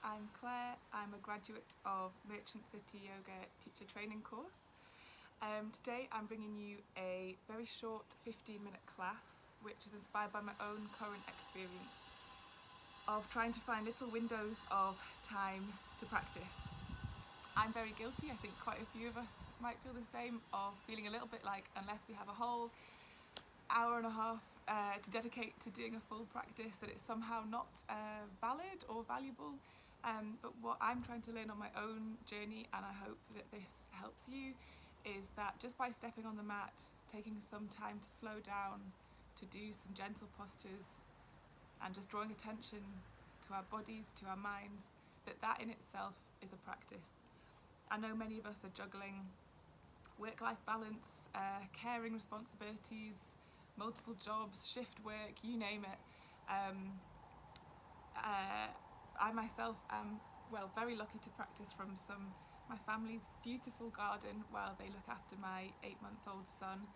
I'm Claire. I'm a graduate of Merchant City Yoga teacher training course. Today I'm bringing you a very short 15-minute class which is inspired by my own current experience of trying to find little windows of time to practice. I'm very guilty, I think quite a few of us might feel the same, of feeling a little bit like unless we have a whole hour and a half to dedicate to doing a full practice, that it's somehow not valid or valuable. But what I'm trying to learn on my own journey, and I hope that this helps you, is that just by stepping on the mat, taking some time to slow down, to do some gentle postures, and just drawing attention to our bodies, to our minds, that in itself is a practice. I know many of us are juggling work-life balance, caring responsibilities, multiple jobs, shift work, you name it. I myself am, very lucky to practice from my family's beautiful garden while they look after my 8-month-old son.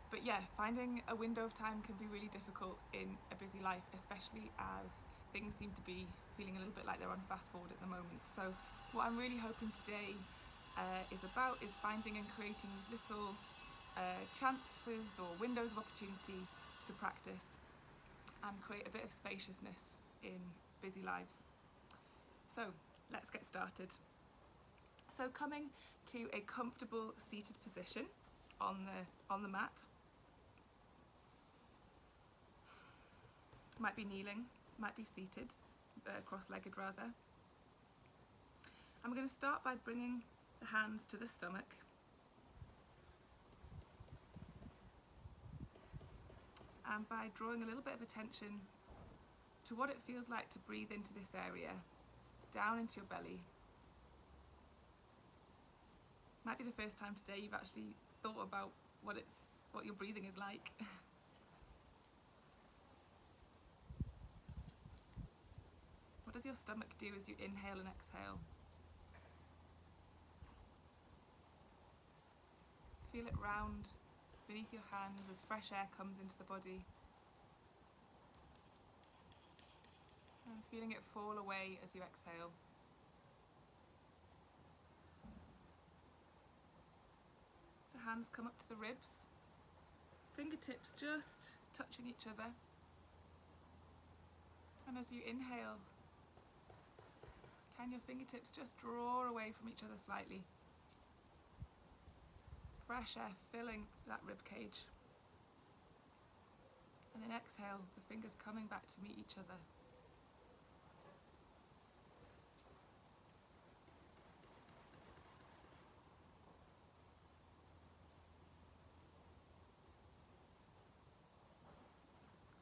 But yeah, finding a window of time can be really difficult in a busy life, especially as things seem to be feeling a little bit like they're on fast forward at the moment. So what I'm really hoping today is finding and creating these little chances or windows of opportunity to practice and create a bit of spaciousness in busy lives. So let's get started. So coming to a comfortable seated position on the mat. Might be kneeling, might be seated, cross-legged rather. I'm going to start by bringing the hands to the stomach. And by drawing a little bit of attention to what it feels like to breathe into this area, down into your belly. Might be the first time today you've actually thought about what your breathing is like. What does your stomach do as you inhale and exhale? Feel it round beneath your hands as fresh air comes into the body. And feeling it fall away as you exhale. The hands come up to the ribs, fingertips just touching each other. And as you inhale, can your fingertips just draw away from each other slightly? Fresh air filling that rib cage. And then exhale, the fingers coming back to meet each other.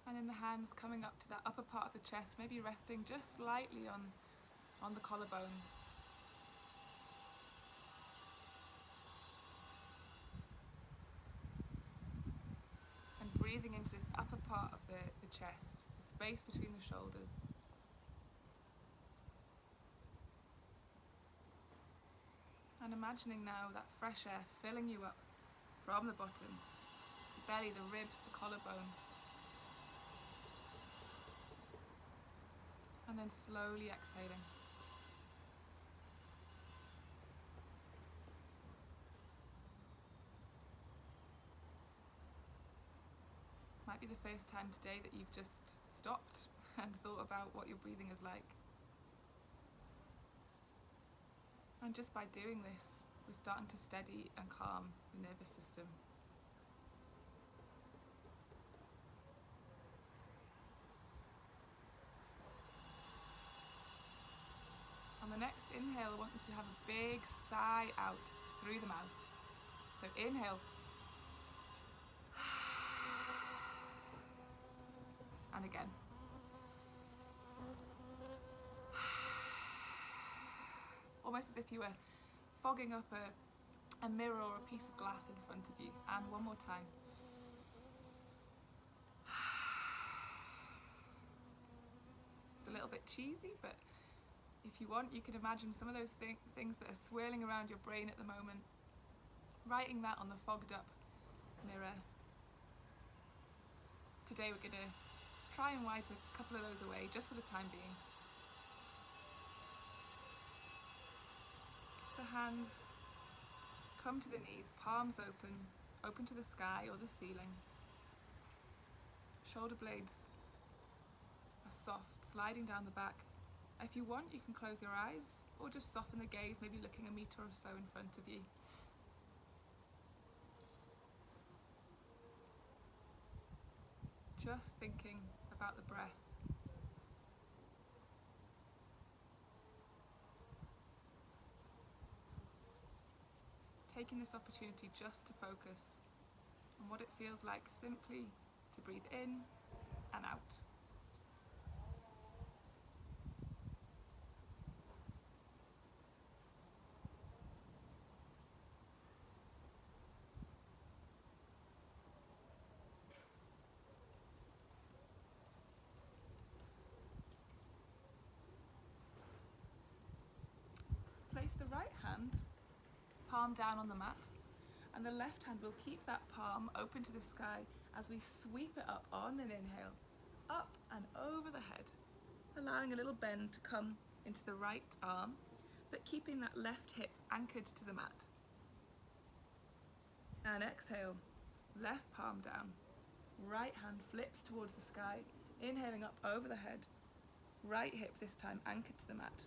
And then the hands coming up to that upper part of the chest, maybe resting just slightly on the collarbone. And breathing into this upper part of the chest, the space between the shoulders. And imagining now that fresh air filling you up from the bottom, the belly, the ribs, the collarbone. And then slowly exhaling. Might be the first time today that you've just stopped and thought about what your breathing is like. And just by doing this, we're starting to steady and calm the nervous system. On the next inhale, I want you to have a big sigh out through the mouth. So inhale. And again. Almost as if you were fogging up a mirror or a piece of glass in front of you. And one more time. It's a little bit cheesy, but if you want, you can imagine some of those things that are swirling around your brain at the moment, writing that on the fogged up mirror. Today we're going to try and wipe a couple of those away just for the time being. the hands come to the knees, palms open, open to the sky or the ceiling. Shoulder blades are soft, sliding down the back. If you want, you can close your eyes or just soften the gaze, maybe looking a meter or so in front of you. Just thinking about the breath. Taking this opportunity just to focus on what it feels like simply to breathe in and out. Place the right hand palm down on the mat, and the left hand will keep that palm open to the sky as we sweep it up on an inhale, up and over the head, allowing a little bend to come into the right arm, but keeping that left hip anchored to the mat. And exhale, left palm down, right hand flips towards the sky, inhaling up over the head, right hip this time anchored to the mat,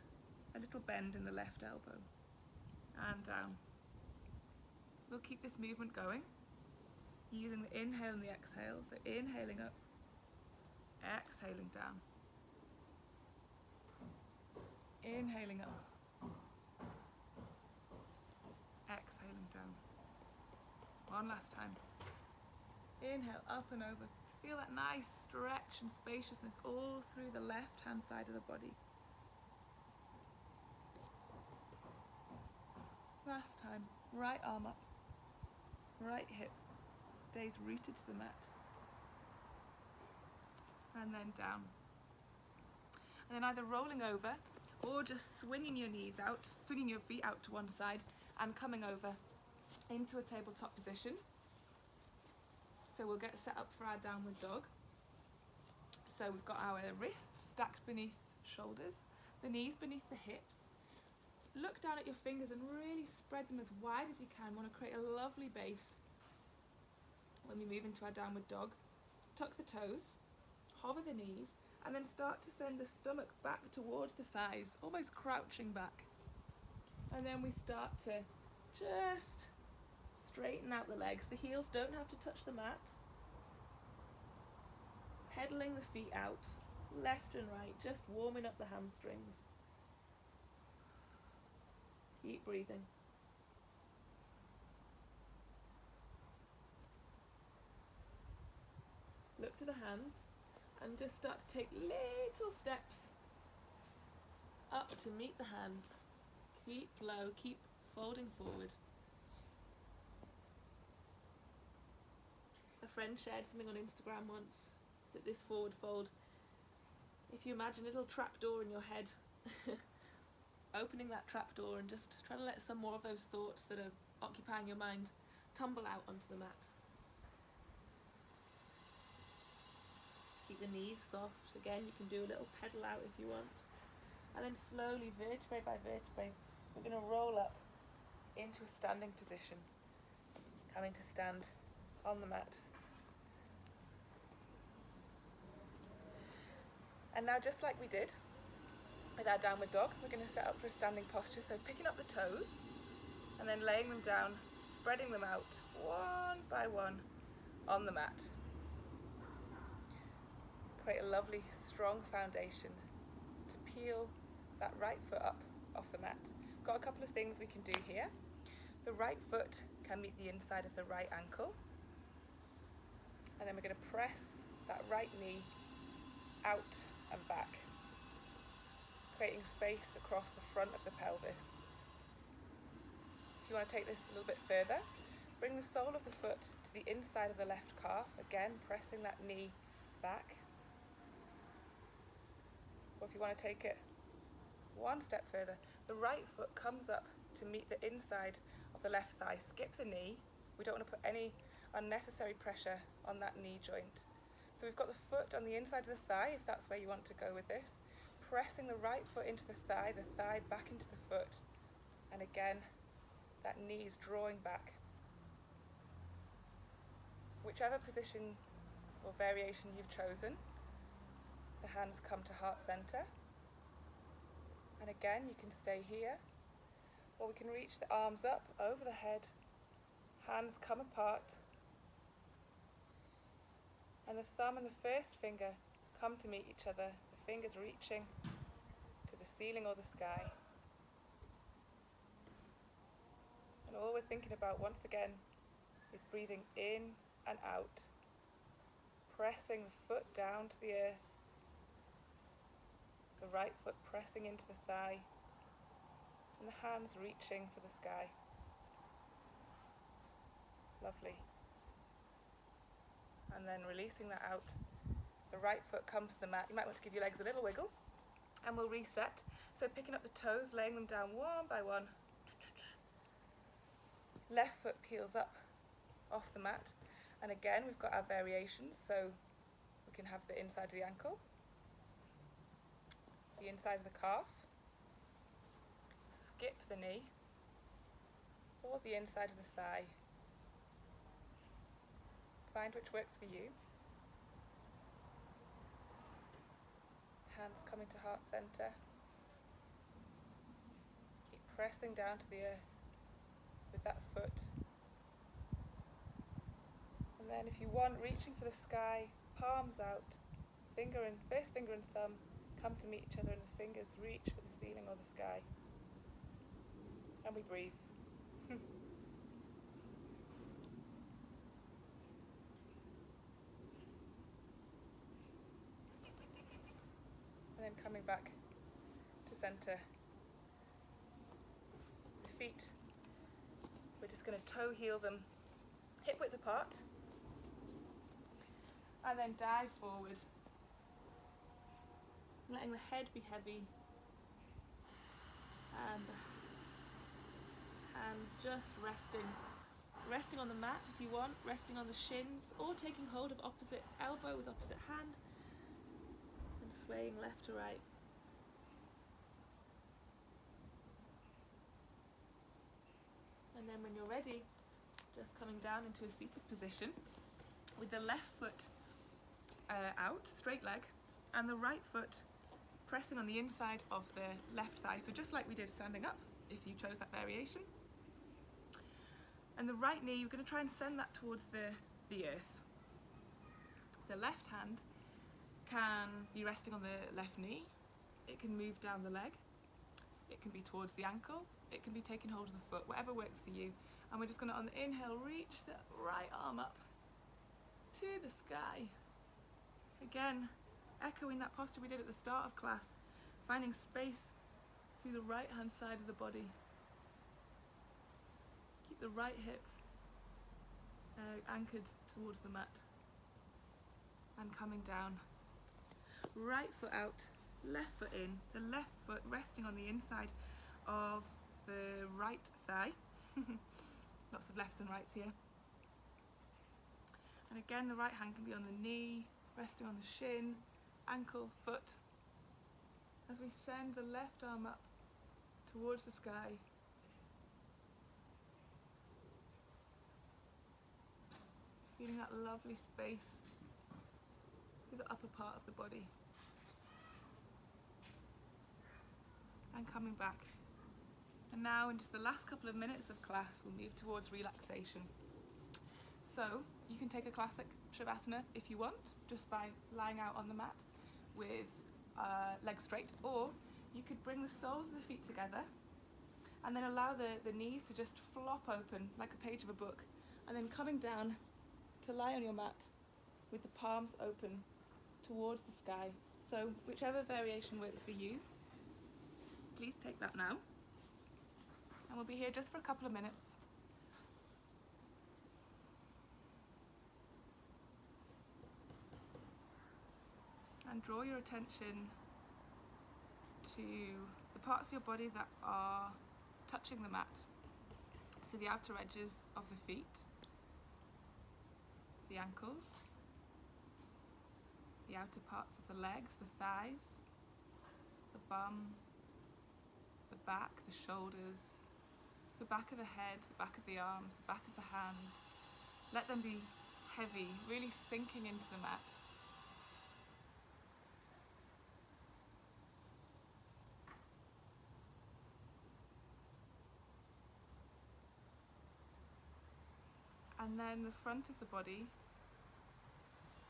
a little bend in the left elbow, and down. We'll keep this movement going, using the inhale and the exhale, so inhaling up, exhaling down, inhaling up, exhaling down. One last time. Inhale up and over. Feel that nice stretch and spaciousness all through the left hand side of the body. Last time. Right arm up. Right hip stays rooted to the mat. And then down. And then either rolling over or just swinging your knees out, swinging your feet out to one side and coming over into a tabletop position. So we'll get set up for our downward dog. So we've got our wrists stacked beneath shoulders, the knees beneath the hips. Look down at your fingers and really spread them as wide as you can. Want to create a lovely base when we move into our downward dog. Tuck the toes, hover the knees, and then start to send the stomach back towards the thighs, almost crouching back. And then we start to just straighten out the legs. The heels don't have to touch the mat. Pedaling the feet out, left and right, just warming up the hamstrings. Keep breathing. Look to the hands and just start to take little steps up to meet the hands. Keep low, keep folding forward. A friend shared something on Instagram once, that this forward fold, if you imagine a little trap door in your head, opening that trap door and just try to let some more of those thoughts that are occupying your mind tumble out onto the mat. Keep the knees soft. Again, you can do a little pedal out if you want. And then slowly, vertebrae by vertebrae, we're going to roll up into a standing position, coming to stand on the mat. And now, just like we did with our downward dog, we're going to set up for a standing posture. So picking up the toes and then laying them down, spreading them out one by one on the mat. Create a lovely strong foundation to peel that right foot up off the mat. Got a couple of things we can do here. The right foot can meet the inside of the right ankle, and then we're going to press that right knee out and back, creating space across the front of the pelvis. If you want to take this a little bit further, bring the sole of the foot to the inside of the left calf, again pressing that knee back. Or if you want to take it one step further, the right foot comes up to meet the inside of the left thigh. Skip the knee. We don't want to put any unnecessary pressure on that knee joint. So we've got the foot on the inside of the thigh, if that's where you want to go with this. Pressing the right foot into the thigh back into the foot. And again, that knee is drawing back. Whichever position or variation you've chosen, the hands come to heart center. And again, you can stay here, or we can reach the arms up over the head, hands come apart, and the thumb and the first finger come to meet each other, the fingers reaching to the ceiling or the sky. And all we're thinking about once again is breathing in and out, pressing the foot down to the earth, the right foot pressing into the thigh, and the hands reaching for the sky. Lovely. And then releasing that out, the right foot comes to the mat. You might want to give your legs a little wiggle, and we'll reset. So picking up the toes, laying them down one by one. Left foot peels up off the mat, and again we've got our variations, so we can have the inside of the ankle, the inside of the calf, skip the knee, or the inside of the thigh. Find which works for you. Hands coming to heart center. Keep pressing down to the earth with that foot. And then if you want, reaching for the sky, palms out, first finger and thumb come to meet each other, and the fingers reach for the ceiling or the sky. And we breathe. And then coming back to center. The feet, we're just going to toe heel them hip width apart, and then dive forward, letting the head be heavy and the hands just resting on the mat if you want, resting on the shins, or taking hold of opposite elbow with opposite hand and swaying left to right. And then when you're ready, just coming down into a seated position with the left foot out, straight leg, and the right foot pressing on the inside of the left thigh. So just like we did standing up, if you chose that variation. And the right knee, you're going to try and send that towards the earth. The left hand can be resting on the left knee. It can move down the leg. It can be towards the ankle. It can be taking hold of the foot, whatever works for you. And we're just going to, on the inhale, reach the right arm up to the sky. Again, echoing that posture we did at the start of class, finding space through the right hand side of the body. Keep the right hip anchored towards the mat. And coming down. Right foot out, left foot in, the left foot resting on the inside of the right thigh. Lots of lefts and rights here. And again, the right hand can be on the knee, resting on the shin, ankle, foot, as we send the left arm up towards the sky. Feeling that lovely space through the upper part of the body. And coming back. And now in just the last couple of minutes of class, we'll move towards relaxation. So you can take a classic Shavasana if you want, just by lying out on the mat with legs straight, or you could bring the soles of the feet together and then allow the knees to just flop open like a page of a book, and then coming down to lie on your mat with the palms open towards the sky. So whichever variation works for you, please take that now. And we'll be here just for a couple of minutes. And draw your attention to the parts of your body that are touching the mat. So the outer edges of the feet, the ankles, the outer parts of the legs, the thighs, the bum, the back, the shoulders, The back of the head, the back of the arms, the back of the hands. Let them be heavy, really sinking into the mat. And then the front of the body,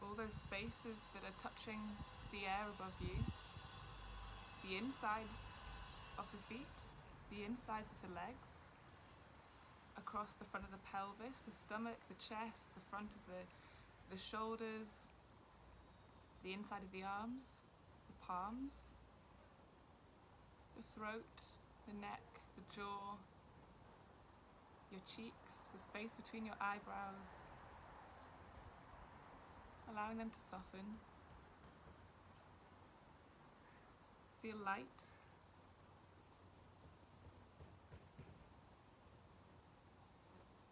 all those spaces that are touching the air above you, the insides of the feet, the insides of the legs, across the front of the pelvis, the stomach, the chest, the front of the shoulders, the inside of the arms, the palms, the throat, the neck, the jaw, your cheeks, the space between your eyebrows, allowing them to soften. Feel light.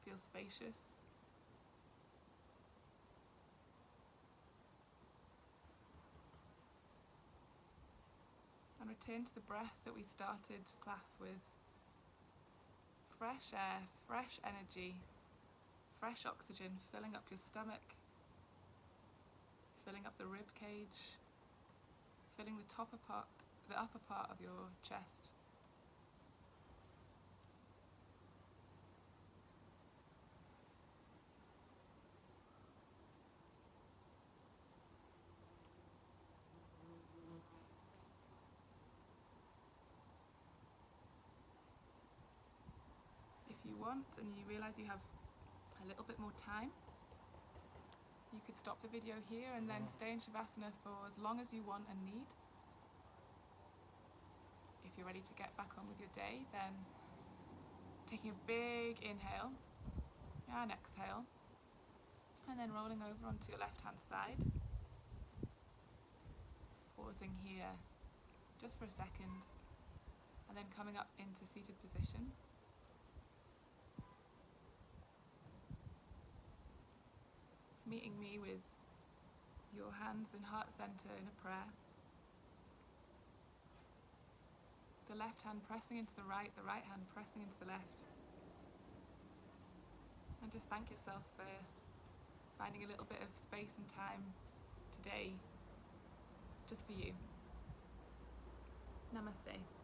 Feel spacious. And return to the breath that we started class with. Fresh air, fresh energy, fresh oxygen filling up your stomach, filling up the rib cage, filling the upper part of your chest. If you want and you realise you have a little bit more time, you could stop the video here and then stay in Shavasana for as long as you want and need. If you're ready to get back on with your day, then taking a big inhale and exhale, and then rolling over onto your left hand side, pausing here just for a second, and then coming up into seated position. Meeting me with your hands in heart center in a prayer. The left hand pressing into the right hand pressing into the left. And just thank yourself for finding a little bit of space and time today just for you. Namaste.